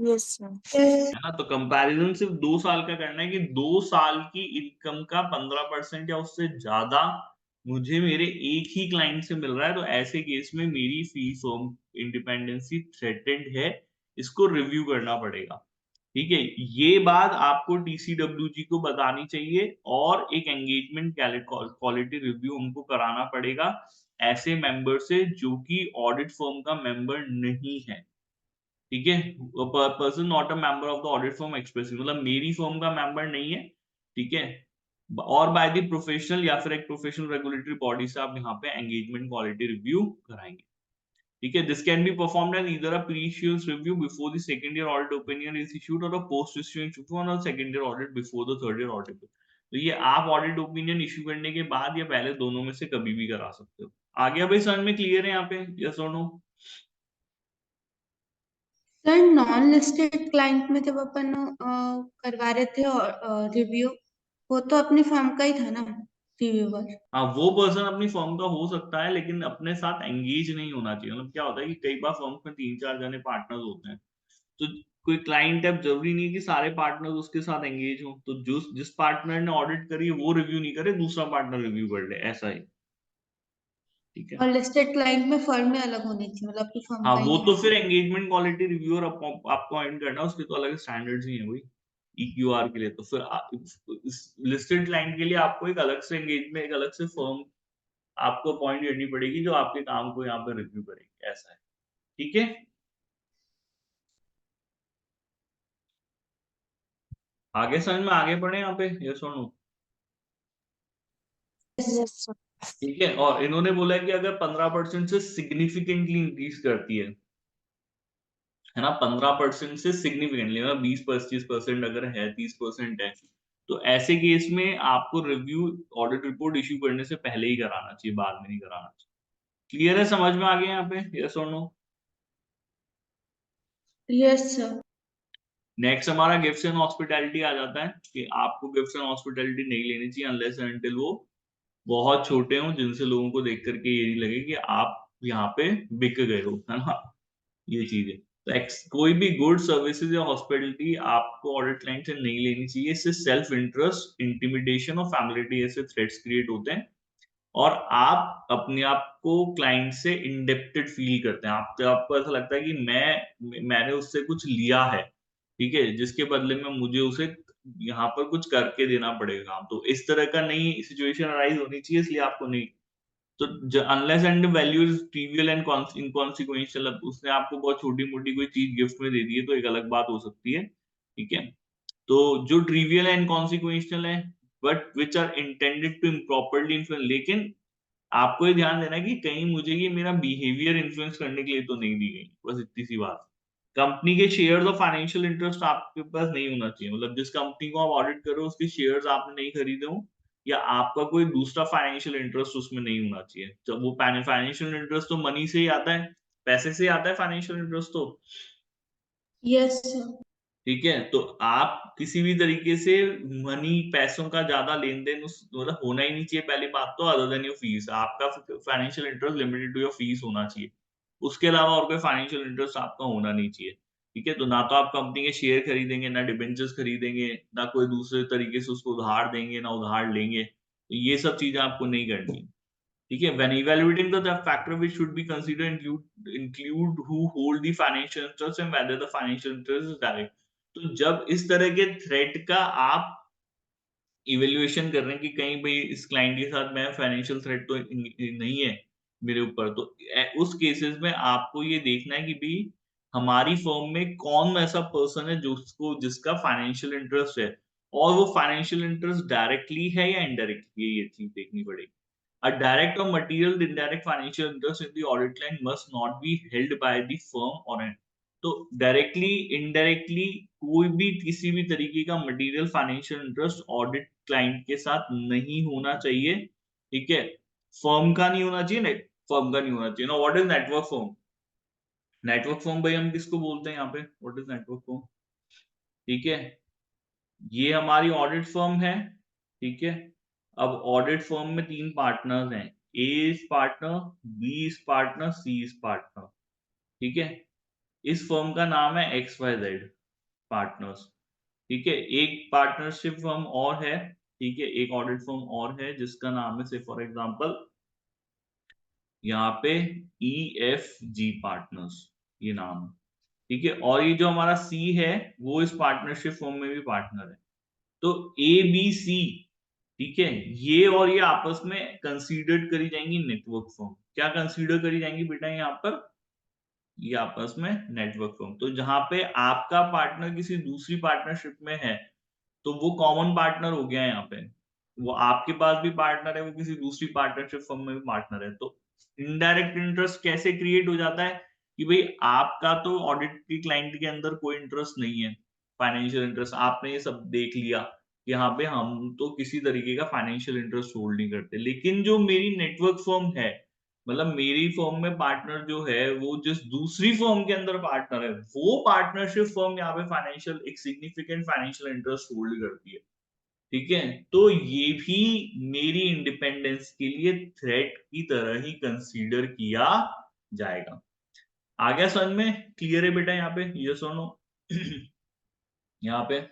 Yes sir. यस। है ना, तो कंपैरिजन सिर्फ 2 साल का करना है कि 2 साल की इनकम का 15% या उससे ज्यादा मुझे मेरे एक ही क्लाइंट से मिल रहा है, तो ऐसे केस में मेरी फीस होम इंडिपेंडेंसी थ्रेटेंड है, इसको रिव्यू करना पड़ेगा। ठीक है, ये बात आपको टीसीडब्ल्यूजी को बतानी चाहिए और एक एंगेजमेंट क्वालिटी रिव्यू हमको कराना पड़ेगा ऐसे मेंबर से जो कि ऑडिट फर्म का मेंबर नहीं है। ठीक है, person not a member of the audit firm expressive, मतलब मेरी फर्म का मेंबर नहीं है। ठीक है, और बाय द प्रोफेशनल या फिर एक प्रोफेशनल रेगुलेटरी बॉडी से आप यहाँ पे एंगेजमेंट क्वालिटी रिव्यू कराएंगे। ठीक है, this can be performed as either a previous review before the second year audit opinion is issued और a post issuing on the second year audit before the third year audit. तो ये आप audit opinion issue करने के बाद या पहले, दोनों में से कभी भी करा सकते हो। आ गया भाई समझ में, क्लियर है यहाँ पे, यस और no? Sir non listed client में जब अपन करवा रहे थे रिव्यू, वो तो अपनी फर्म का ही था ना रिव्यूअर। हाँ, वो पर्सन अपनी फर्म का हो सकता है लेकिन अपने साथ एंगेज नहीं होना चाहिए। मतलब क्या होता है कि कई बार फर्म में 3-4 जने पार्टनर्स होते हैं, तो कोई क्लाइंट है, जरूरी नहीं कि सारे पार्टनर्स उसके साथ एंगेज हो, तो जो जिस पार्टनर ने ऑडिट करी है वो रिव्यू नहीं करे, दूसरा पार्टनर रिव्यू कर ले, ऐसा ही। ठीक है, और लिस्टेड क्लाइंट में फर्म में अलग होनी चाहिए, मतलब अपनी फर्म हाँ, का वो ही तो है। फिर एंगेजमेंट क्वालिटी रिव्यूअर आपको अपॉइंट करना, उसके तो अलग स्टैंडर्ड्स ही है भाई। EQR के लिए, तो फिर लिस्टेड क्लाइंट के लिए आपको एक अलग से एंगेजमेंट, एक अलग से फर्म आपको अपॉइंट करनी पड़ेगी जो आपके काम को यहाँ पे रिव्यू करेगी, ऐसा है। ठीक है, आगे समझ में आगे बढ़े यहाँ पे, ये सुनो। Yes, sir. ठीक है, और इन्होंने बोला कि अगर 15% से सिग्निफिकेंटली इंक्रीज करती है ना, 15% से सिग्निफिकेंटली, मतलब 20-25% अगर है, 30% है, तो ऐसे केस में आपको रिव्यू ऑडिट रिपोर्ट इश्यू करने से पहले ही कराना चाहिए, बाद में नहीं कराना चाहिए। क्लियर है, समझ में आ गया यहाँ पे, यस और नो? Yes sir. नेक्स्ट हमारा गिफ्ट्स एंड हॉस्पिटैलिटी आ जाता है कि आपको गिफ्ट्स एंड हॉस्पिटैलिटी नहीं लेनी चाहिए अनलेस एंड अनटिल वो बहुत छोटे हों, जिनसे लोगों को देख करके ये नहीं लगे कि आप यहाँ पे बिक गए हो, है ना, ये चीज है। तो कोई भी गुड सर्विसेज या हॉस्पिटलिटी आपको ऑडिट क्लाइंट से नहीं लेनी चाहिए, इससे सेल्फ इंटरेस्ट, इंटिमिडेशन और फैमिलिटी ऐसे थ्रेट्स क्रिएट होते हैं, और आप अपने आप को क्लाइंट से इंडेप्टेड फील करते हैं, आपको ऐसा लगता है कि मैंने उससे कुछ लिया है, ठीक है, जिसके बदले में मुझे उसे यहाँ पर कुछ करके देना पड़ेगा, तो इस तरह का नहीं सिचुएशन अराइज होनी चाहिए, इसलिए आपको नहीं। तो unless and value is trivial and inconsequential, उसने आपको बहुत छोटी मोटी कोई चीज गिफ्ट में दे दी है तो एक अलग बात हो सकती है, ठीक है। तो जो ट्रिवियल एंड इनकॉन्सिक्वेंशियल है but which are intended to improperly influence, लेकिन आपको ये ध्यान देना है कि कहीं मुझे ये मेरा बिहेवियर इन्फ्लुएंस करने के लिए तो नहीं दी गई, बस इतनी सी बात। कंपनी के शेयर्स और फाइनेंशियल इंटरेस्ट आपके पास नहीं होना चाहिए, मतलब जिस कंपनी को आप ऑडिट कर रहे हो उसके शेयर्स आपने नहीं खरीदे हो, या आपका कोई दूसरा फाइनेंशियल इंटरेस्ट उसमें नहीं होना चाहिए। जब वो फाइनेंशियल इंटरेस्ट तो मनी से ही आता है, पैसे से आता है फाइनेंशियल इंटरेस्ट तो, यस सर। ठीक है। तो आप किसी भी तरीके से मनी, पैसों का ज्यादा लेन देन उस मतलब होना ही नहीं चाहिए, पहली बात तो, अदर देन योर फीस, आपका financial interest limited to your fees होना चाहिए, उसके अलावा और कोई फाइनेंशियल इंटरेस्ट आपका होना नहीं चाहिए, ठीक है। तो ना तो आप कंपनी के शेयर खरीदेंगे, ना डिबेंचर्स खरीदेंगे, ना कोई दूसरे तरीके से उसको उधार देंगे, ना उधार लेंगे, तो ये सब चीजें आपको नहीं करनी, ठीक है। When evaluating the factor which should be considered include who hold the financial interest and whether the financial interest is direct। तो जब इस तरह के थ्रेट का आप इवेल्युएशन कर रहे हैं कि कहीं भाई इस क्लाइंट के साथ मैं फाइनेंशियल थ्रेट तो नहीं है मेरे ऊपर, तो उस केसेस में आपको ये देखना है कि भाई हमारी फर्म में कौन ऐसा पर्सन है जिसका फाइनेंशियल इंटरेस्ट है, और वो फाइनेंशियल इंटरेस्ट डायरेक्टली है या इनडायरेक्टली, ये चीज देखनी पड़ेगी। A direct or material indirect financial interest in the audit client must not be held by the firm or an। तो डायरेक्टली इनडायरेक्टली कोई भी किसी भी तरीके का material financial interest audit client के साथ नहीं होना चाहिए, ठीक है। फर्म का नहीं होना चाहिए, फर्म का नहीं होना चाहिए ना। What is network firm? Network firm भाई हम किसको बोलते हैं यहाँ पे, व्हाट इज नेटवर्क फर्म, ठीक है। ये हमारी ऑडिट फर्म है, ठीक है। अब ऑडिट फर्म में 3 पार्टनर्स हैं, A is partner, B is partner, C is partner, ठीक है। इस फर्म का नाम है XYZ पार्टनर्स, ठीक है। एक पार्टनरशिप फर्म और है, ठीक है, एक ऑडिट फर्म और है जिसका नाम है, से फॉर एग्जांपल यहाँ पे EFG पार्टनर्स, ये नाम है, ठीक है। और ये जो हमारा सी है वो इस पार्टनरशिप फर्म में भी पार्टनर है। तो ABC, ठीक है, ये और ये आपस में कंसीडर्ड करी जाएंगी नेटवर्क फर्म। क्या कंसीडर करी जाएंगी बेटा यहाँ पर? ये आपस में नेटवर्क फर्म। तो जहां पे आपका पार्टनर किसी दूसरी पार्टनरशिप में है तो वो कॉमन पार्टनर हो गया है यहाँ पे, वो आपके पास भी पार्टनर है, वो किसी दूसरी पार्टनरशिप फर्म में भी पार्टनर है। तो इनडायरेक्ट इंटरेस्ट कैसे क्रिएट हो जाता है कि भाई आपका तो ऑडिट की क्लाइंट के अंदर कोई इंटरेस्ट नहीं है, फाइनेंशियल इंटरेस्ट आपने ये सब देख लिया कि यहाँ पे हम तो किसी तरीके का फाइनेंशियल इंटरेस्ट होल्ड नहीं करते, लेकिन जो मेरी नेटवर्क फर्म है, मतलब मेरी फर्म में पार्टनर जो है वो जिस दूसरी फर्म के अंदर पार्टनर है, वो पार्टनरशिप फर्म यहाँ पे फाइनेंशियल एक सिग्निफिकेंट फाइनेंशियल इंटरेस्ट होल्ड करती है, ठीक है। तो ये भी मेरी इंडिपेंडेंस के लिए थ्रेट की तरह ही कंसीडर किया जाएगा। आ गया समझ में? क्लियर है बेटा यहाँ पे, यस और नो? यहाँ पे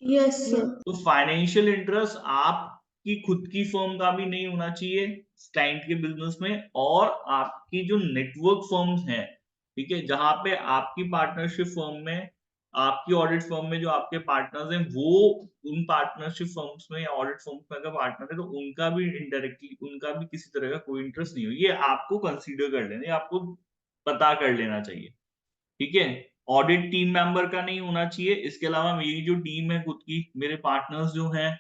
यस सर। तो फाइनेंशियल इंटरेस्ट आपकी खुद की फर्म का भी नहीं होना चाहिए क्लाइंट के बिजनेस में, और आपकी जो नेटवर्क फर्म्स हैं, ठीक है, जहां पे आपकी पार्टनरशिप फर्म में आपकी ऑडिट फर्म में जो आपके पार्टनर्स हैं वो उन पार्टनरशिप फर्म्स में या ऑडिट फर्म्स में अगर पार्टनर है तो उनका भी इनडायरेक्टली उनका भी किसी तरह का कोई इंटरेस्ट नहीं हो, ये आपको कंसीडर कर लेना, ये आपको पता कर लेना चाहिए। ठीक है, ऑडिट टीम मेंबर का नहीं होना चाहिए। इसके अलावा मेरी जो टीम है खुद की, मेरे पार्टनर्स जो हैं,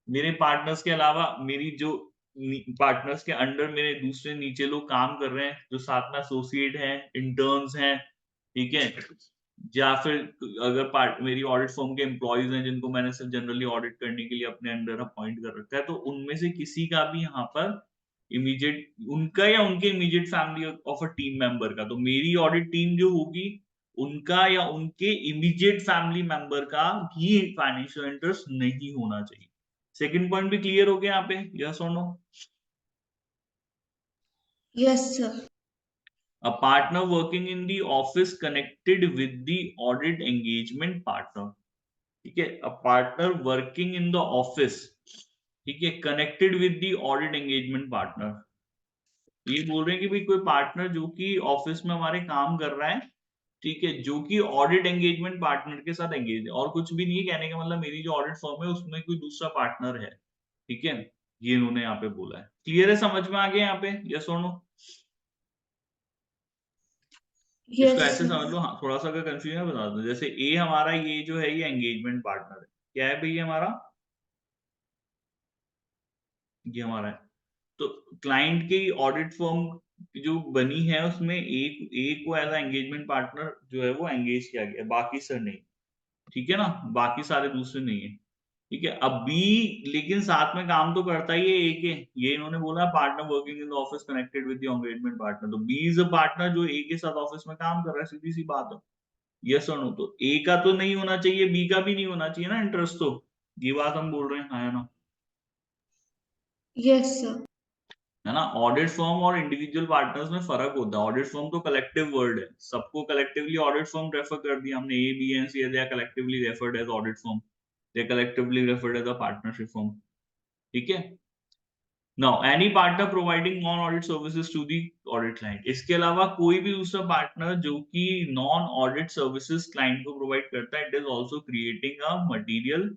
मेरे पार्टनर्स के अलावा मेरी जो पार्टनर्स के अंडर मेरे दूसरे नीचे लोग काम कर रहे हैं, जो साथ में एसोसिएट हैं, इंटर्न्स हैं, ठीक है, या फिर अगर पार्ट मेरी ऑडिट फर्म के एम्प्लॉयज हैं जिनको मैंने सिर्फ जनरली ऑडिट करने के लिए अपने अंडर अपॉइंट कर रखा है, तो उनमें से किसी का भी यहाँ पर इमीडिएट उनका या उनके immediate family of a team member का, तो मेरी ऑडिट टीम जो होगी उनका या उनके इमीडिएट फैमिली मेंबर का भी फाइनेंशियल इंटरेस्ट नहीं होना चाहिए। सेकंड पॉइंट भी क्लियर हो गया यहाँ पे, यस और no? Yes sir. A partner working in the office connected with the audit engagement partner, ठीक है, a partner working in the office, ठीक है, connected with the audit engagement partner। ये बोल रहे हैं कि भाई कोई पार्टनर जो कि ऑफिस में हमारे काम कर रहा है, ठीक है, जो कि ऑडिट एंगेजमेंट पार्टनर के साथ एंगेज है, और कुछ भी नहीं है, कहने का मतलब मेरी जो ऑडिट फर्म है उसमें कोई दूसरा पार्टनर है, ठीक है, ये इन्होंने यहाँ पे बोला है। क्लियर है, समझ में आ गया यहाँ पे, यस और नो? इसको यस ऐसे समझ लो, हाँ, थोड़ा सा अगर कंफ्यूजन है बता दो। जैसे ए हमारा ये जो है ये एंगेजमेंट पार्टनर है, क्या है भाई ये हमारा, ये हमारा है। तो क्लाइंट की ऑडिट फर्म जो बनी है उसमें एक को एज एंगेजमेंट पार्टनर जो है वो एंगेज किया गया, बाकी सर नहीं, ठीक है ना, बाकी सारे दूसरे नहीं है, ठीक है। अब बी लेकिन साथ में काम तो करता ही है ए के, ये इन्होंने बोला partner working in the office connected with the engagement partner, तो बी इज अ पार्टनर जो ए के साथ ऑफिस में काम कर रहा है, सीधी सी बात है, यस और नो? तो ए का तो नहीं होना चाहिए, बी का भी नहीं होना चाहिए ना इंटरेस्ट, तो ये बात हम बोल रहे हैं, हाँ या ना? Yes sir. है ना, ऑडिट फर्म और इंडिविजुअल पार्टनर्स में फर्क होता है। ऑडिट फर्म तो कलेक्टिव वर्ड है, सबको कलेक्टिवली ऑडिट फर्म रेफर कर दिया हमने, A B and C, they are collectively referred as audit firm, they are collectively referred as a partnership firm, ठीक है। Now any partner providing non audit services to the audit client, इसके अलावा कोई भी दूसरा पार्टनर जो कि non audit services client को प्रोवाइड करता है, it is also creating a material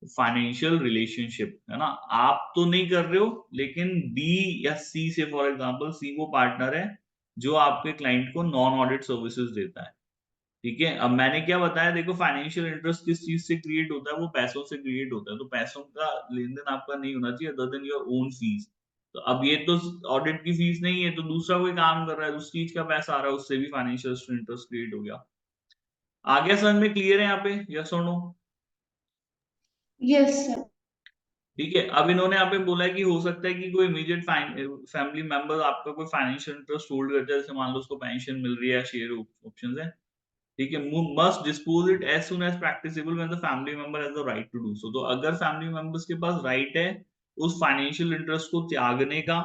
financial relationship, है ना। आप तो नहीं कर रहे हो, लेकिन बी या सी से, फॉर एग्जांपल सी वो पार्टनर है जो आपके क्लाइंट को नॉन ऑडिट सर्विसेज देता है, ठीक है। अब मैंने क्या बताया, देखो फाइनेंशियल इंटरेस्ट किस चीज से क्रिएट होता है, वो पैसों से क्रिएट होता है, तो पैसों का लेन देन आपका नहीं होना चाहिए other than your own fees. तो अब ये तो ऑडिट की फीस नहीं है, तो दूसरा कोई काम कर रहा है, उस चीज का पैसा आ रहा है, उससे भी फाइनेंशियल इंटरेस्ट क्रिएट हो गया। आगे समझ में क्लियर है यहाँ पे, यस और नो? Yes sir. ठीक है, अब इन्होंने यहाँ पे बोला है कि हो सकता है कि कोई इमीडिएट फैमिली मेंबर आपका कोई फाइनेंशियल इंटरेस्ट होल्ड करता है, जैसे मान लो उसको पेंशन मिल रही है, शेयर ऑप्शंस है, ठीक है, must dispose it as soon as practicable when the family member has the right to do so. तो अगर फैमिली मेंबर्स के पास राइट है उस फाइनेंशियल इंटरेस्ट को त्यागने का,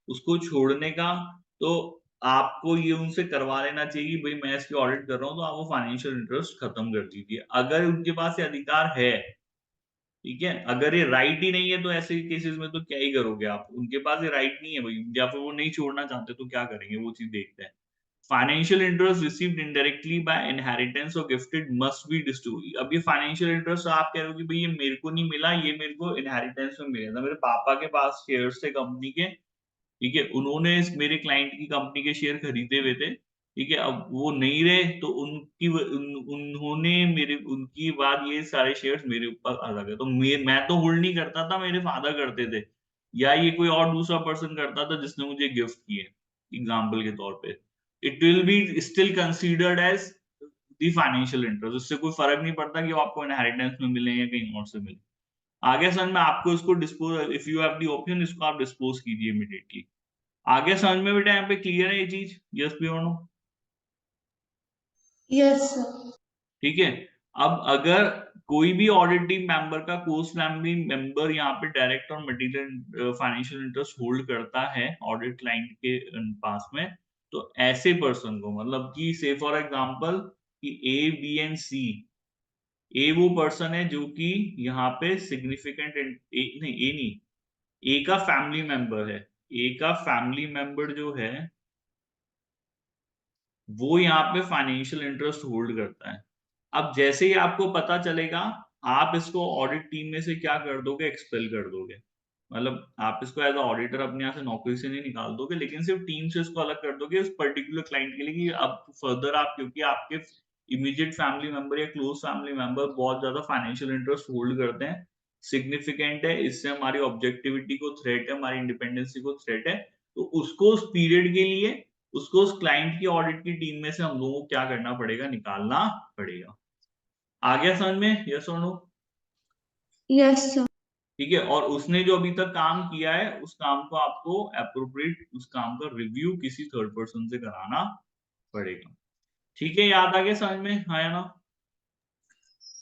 उसको छोड़ने का, तो आपको ये उनसे करवा लेना चाहिए कि भाई मैं इसकी ऑडिट कर रहा हूँ, तो आप वो फाइनेंशियल इंटरेस्ट खत्म कर दीजिए, अगर उनके पास ये अधिकार है, ठीक है। अगर ये राइट ही नहीं है तो ऐसे केसेस में तो क्या ही करोगे आप, उनके पास ये राइट नहीं है भाई, या फिर वो नहीं छोड़ना चाहते तो क्या करेंगे, वो चीज देखते हैं। Financial interest received indirectly bye inheritance और गिफ्टेड मस्ट बी डिस्ट्रीब्यूटेड। अब ये फाइनेंशियल इंटरेस्ट आप कह रहे हो कि भाई ये मेरे को नहीं मिला, ये मेरे को इनहेरिटेंस में मिला था, मेरे पापा के पास शेयर्स थे कंपनी के, ठीक है, उन्होंने मेरे क्लाइंट की कंपनी के शेयर खरीदे हुए थे, ठीक है, अब वो नहीं रहे तो उन्होंने मेरे उनकी बाद ये सारे शेयर्स मेरे ऊपर आ गए, तो मैं तो होल्ड नहीं करता था, मेरे फादर करते थे, या ये कोई और दूसरा पर्सन करता था जिसने मुझे गिफ्ट किए, एग्जाम्पल के तौर पे, it will be still considered as the financial interest, उससे कोई फर्क नहीं पड़ता कि वो आपको इनहेरिटेंस में मिले या कहीं और से मिले। आगे समझ में, आपको इसको dispose, if you have the option, इसको आप डिस्पोज कीजिए इमीडिएटली। आगे समझ में बेटा यहाँ पे क्लियर है ये चीज, यस भी और नो? Yes sir. ठीक है। अब अगर कोई भी ऑडिट टीम मेंबर का कोर्स फैमिली मेंबर यहाँ पे डायरेक्ट और मटेरियल फाइनेंशियल इंटरेस्ट होल्ड करता है ऑडिट क्लाइंट के पास में, तो ऐसे पर्सन को, मतलब कि से फॉर एग्जांपल कि ए बी एंड सी, ए वो पर्सन है जो कि यहाँ पे सिग्निफिकेंट नहीं, ए नहीं, ए का फैमिली मेंबर है, ए का फैमिली मेंबर जो है वो यहाँ पे फाइनेंशियल इंटरेस्ट होल्ड करता है। अब जैसे ही आपको पता चलेगा, आप इसको ऑडिट टीम में से क्या कर दोगे, एक्सपेल कर दोगे। मतलब आप इसको एज ऑडिटर अपने यहाँ से नौकरी से नहीं निकाल दोगे, लेकिन सिर्फ टीम से इसको अलग कर दोगे उस पर्टिकुलर क्लाइंट के लिए कि अब फर्दर आप, क्योंकि आपके इमीडिएट फैमिली मेंबर या क्लोज फैमिली मेंबर बहुत ज्यादा फाइनेंशियल इंटरेस्ट होल्ड करते हैं, सिग्निफिकेंट है, इससे हमारी ऑब्जेक्टिविटी को थ्रेट है, हमारी इंडिपेंडेंसी को थ्रेट है, तो उसको उस पीरियड के लिए उसको उस क्लाइंट की ऑडिट की टीम में से हम लोगों को क्या करना पड़ेगा, निकालना पड़ेगा। आ गया समझ में, यस और नो? Yes sir. ठीक है, और उसने जो अभी तक काम किया है उस काम को आपको एप्रोप्रिएट उस काम का रिव्यू किसी थर्ड पर्सन से कराना पड़ेगा। ठीक है, याद आ गया समझ में, हाँ या ना?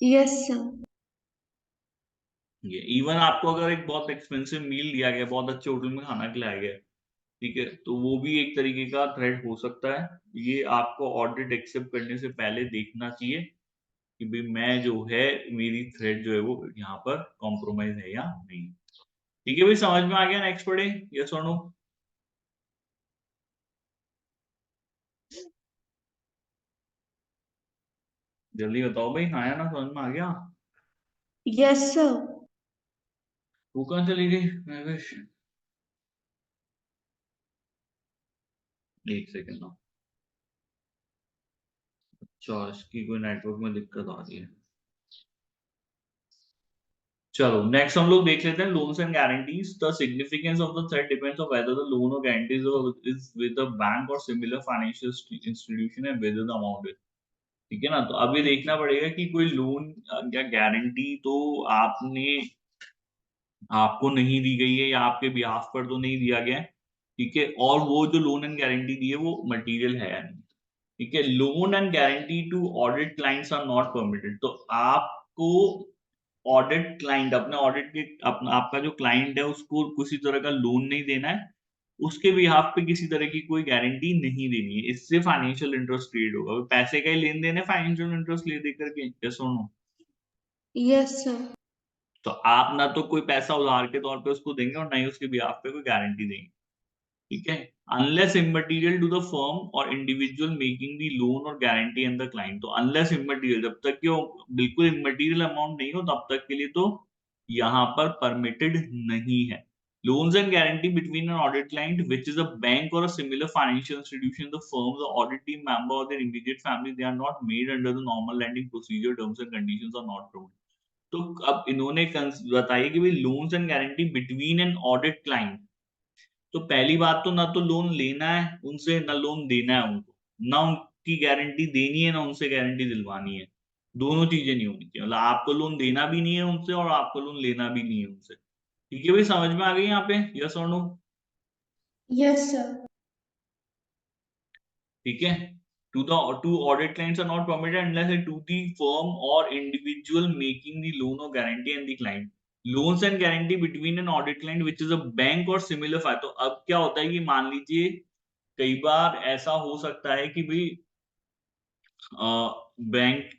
Yes sir. ये इवन आपको अगर एक बहुत एक्सपेंसिव मील दिया गया, बहुत अच्छे होटल में खाना खिलाया गया, ठीक है, तो वो भी एक तरीके का थ्रेट हो सकता है। ये आपको ऑडिट एक्सेप्ट करने से पहले देखना चाहिए कि भाई मैं जो है, मेरी थ्रेट जो है वो यहाँ पर कॉम्प्रोमाइज है या नहीं। ठीक है भाई, समझ में आ गया? नेक्स्ट पढ़े, यस और नो? जल्दी बताओ भाई, हाँ या ना, समझ में आ गया? Yes sir. वो कहाँ चली गई महवेश? एक सेकंड ना, अच्छा इसकी कोई नेटवर्क में दिक्कत आ रही है। चलो नेक्स्ट हम लोग देख लेते हैं loans and guarantees. The significance of the threat depends on whether the loan और guarantees is with a bank और similar financial institution and whether the amount is. ठीक है ना, तो अभी देखना पड़ेगा कि कोई लोन या गारंटी तो आपने आपको नहीं दी गई है या आपके बिहाफ पर तो नहीं दिया गया है। ठीक है, और वो जो लोन एंड गारंटी दी है वो मटेरियल है या नहीं। ठीक है, loan and guarantee to audit clients are not permitted. तो आपको ऑडिट क्लाइंट, अपने ऑडिट के अपना आपका जो क्लाइंट है उसको किसी तरह का लोन नहीं देना है, उसके बिहाफ पे किसी तरह की कोई गारंटी नहीं देनी है, इससे फाइनेंशियल इंटरेस्ट क्रिएट होगा। वो पैसे का ही लेन देन है, फाइनेंशियल इंटरेस्ट ले दे करके, यस और नो? Yes sir. तो आप ना तो कोई पैसा उधार के तौर पे उसको देंगे और ना ही उसके बिहाफ पे कोई गारंटी देंगे। ठीक है, unless immaterial to the firm और इंडिविजुअल मेकिंग द लोन और गारंटी एंड द क्लाइंट। तो अनलेस इमटेरियल, जब तक कि वो बिल्कुल इमटेरियल अमाउंट नहीं हो तब तक के लिए तो यहाँ पर परमिटेड नहीं है। Loans and guarantee between an audit client which is a bank और a similar financial institution, the firm, the audit team member और their immediate family, they are not made under the normal lending procedure, terms and conditions are not provided. तो अब इन्होंने बताया कि भाई loans and guarantee between an audit client, तो पहली बात तो ना तो लोन लेना है उनसे ना लोन देना है उनको, ना उनकी गारंटी देनी है ना उनसे गारंटी दिलवानी है। दोनों चीजें नहीं होनी चाहिए, मतलब आपको लोन देना भी नहीं है उनसे और आपको लोन लेना भी नहीं है उनसे। ठीक है भाई, समझ में आ गई यहाँ पे, यस और नो? Yes sir. ठीक है, to audit clients are not permitted unless to the firm और इंडिविजुअल मेकिंग द लोन और guarantee and the client, loans and guarantee between an audit client which is a bank और similar file. तो अब क्या होता है कि मान लीजिए कई बार ऐसा हो सकता है कि भाई bank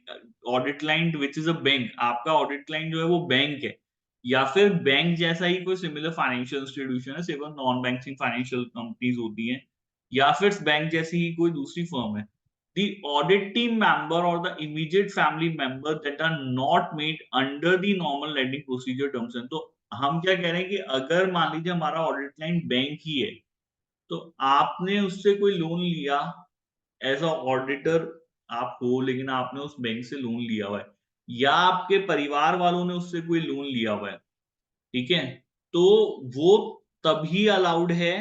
audit client which is a bank, आपका ऑडिट क्लाइंट जो है वो बैंक है, या फिर बैंक जैसा ही कोई सिमिलर फाइनेंशियल इंस्टीट्यूशन है, सिर्फ नॉन बैंकिंग फाइनेंशियल कंपनीज होती हैं, या फिर बैंक जैसी ही कोई दूसरी फर्म है। The audit team member or the immediate family member that are not made under the normal lending procedure terms and, तो हम क्या कह रहे हैं कि अगर मान लीजिए हमारा ऑडिट क्लाइंट बैंक ही है, तो आपने उससे कोई लोन लिया एज अ ऑडिटर, आप हो लेकिन आपने उस बैंक से लोन लिया हुआ है, या आपके परिवार वालों ने उससे कोई लोन लिया हुआ है, ठीक है, तो वो तभी अलाउड है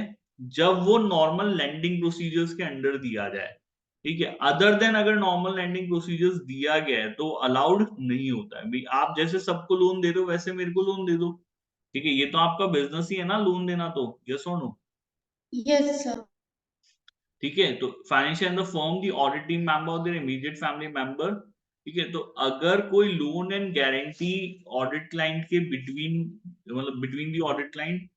जब वो नॉर्मल लैंडिंग प्रोसीजर्स के अंडर दिया जाए। ठीक है, अदर देन अगर नॉर्मल लैंडिंग प्रोसीजर्स दिया गया है तो अलाउड नहीं होता है। भाई आप जैसे सबको लोन दे दो वैसे मेरे को लोन दे दो, ठीक है, ये तो आपका बिजनेस ही है ना लोन देना, तो यस और नो? Yes sir. ठीक है, तो financial the firm the audit team member और देयर इमीडिएट फैमिली मेंबर। ठीक है, तो अगर कोई loan and guarantee audit client के बिटवीन, मतलब between the audit client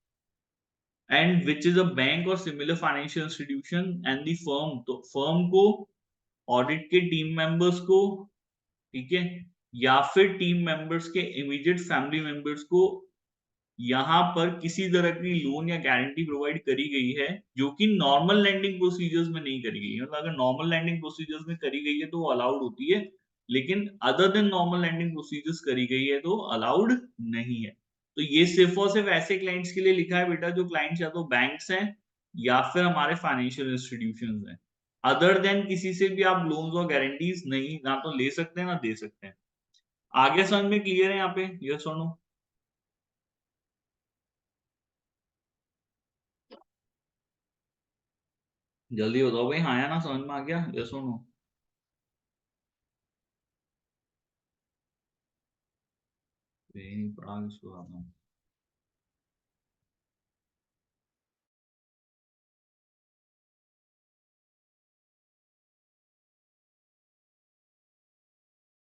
and which is a bank और similar financial institution and the firm, तो फर्म को, ऑडिट के टीम मेंबर्स को, ठीक है, या फिर टीम मेंबर्स के इमीडिएट फैमिली मेंबर्स को यहाँ पर किसी तरह की लोन या गारंटी प्रोवाइड करी गई है जो कि नॉर्मल लैंडिंग प्रोसीजर्स में नहीं करी गई है। मतलब अगर नॉर्मल लैंडिंग प्रोसीजर्स में करी गई है तो वो अलाउड होती है, लेकिन other than normal lending procedures करी गई है तो अलाउड नहीं है। तो ये सिर्फ और सिर्फ ऐसे क्लाइंट्स के लिए लिखा है बेटा जो क्लाइंट्स या तो बैंक्स हैं या फिर हमारे फाइनेंशियल इंस्टीट्यूशंस हैं। अदर देन किसी से भी आप लोन्स और गारंटीज नहीं ना तो ले सकते हैं ना दे सकते हैं। आगे समझ में क्लियर है यहाँ पे, यस और नो? जल्दी बताओ भाई, हाँ या ना, समझ में आ गया, यस और नो? नहीं पढ़ा, इसको आता हूँ।